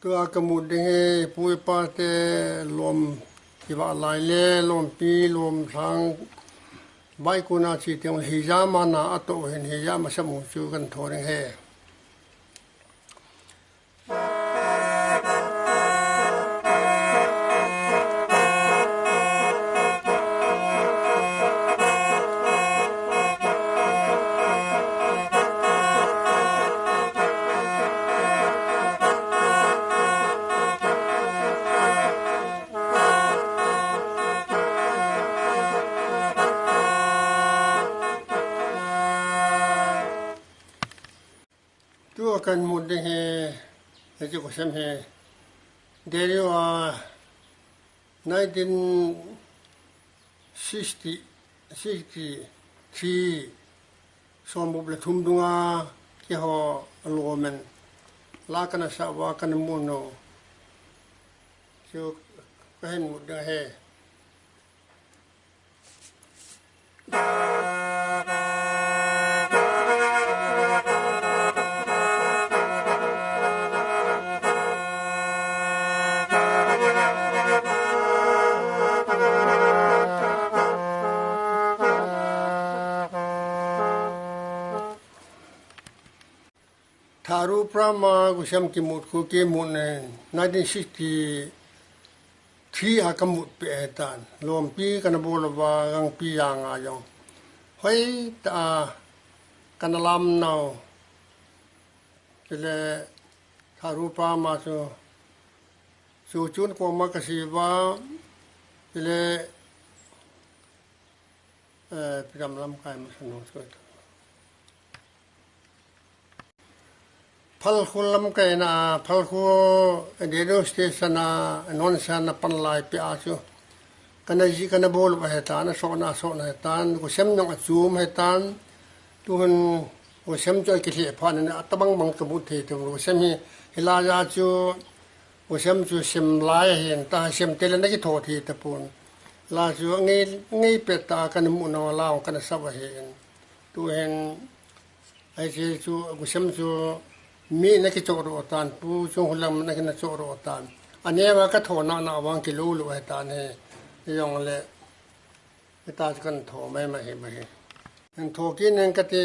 ตัวกมุดเฮปุยปาเตลมที่ว่าลายเล่ลมปีลมทางใบกุนาชีเตียงฮิจามานาอัตโตเห็นฮิจามาสมุจูกันทอเรงเฮตัวกันมุดเฮแล้วจะก็เสมเฮเดี๋ยวว่า1960ที่สมบูรณ์ทุ่มดุงาที่เขาลงมันลากันสาวกันมุนโนจะก็เห็นมุดเฮทารุพระมากุศลกิมุตคุกิมุตเนี่ย1960ที่หากมุตเปตานรวมปีกันบุรวากังปียางอาจงเฮ้ยตากันลำนาจะเลยทารุพระมาสู่จุนกวมกษีวาจะเลยพิจารณาการมันสนุกสุดพัลคุลลำไกน่ะพัลคุเดโดสเตชันนอนชันปันไลไปอาชูกันจีกันบอลไปเหตุการณ์โซนเหตุการณ์กุศลน้องจูมเหตุการณ์ทุกคนกุศลจอยกิเลสพานี่อัตบังบังกบุตรเหตุกุศลมีเฮลายาจูกุศลจูเสมลายเห็นตาเสมเตลนักโทษเหตุปุ่นลาจูงี้เป็ดตากันมุนเอาลาวกันสบเห็นตัวเห็นไอ้จูกุศลจูมีนักโจรอตานผู้ชงหุ่นลำนักโจรอตานอันนี้ว่าก็โถนาวังกิโลลูไอตานให้ยองเลยไอตาจะกันโถไม่เห็นนั่นโถกินนั่นก็ตี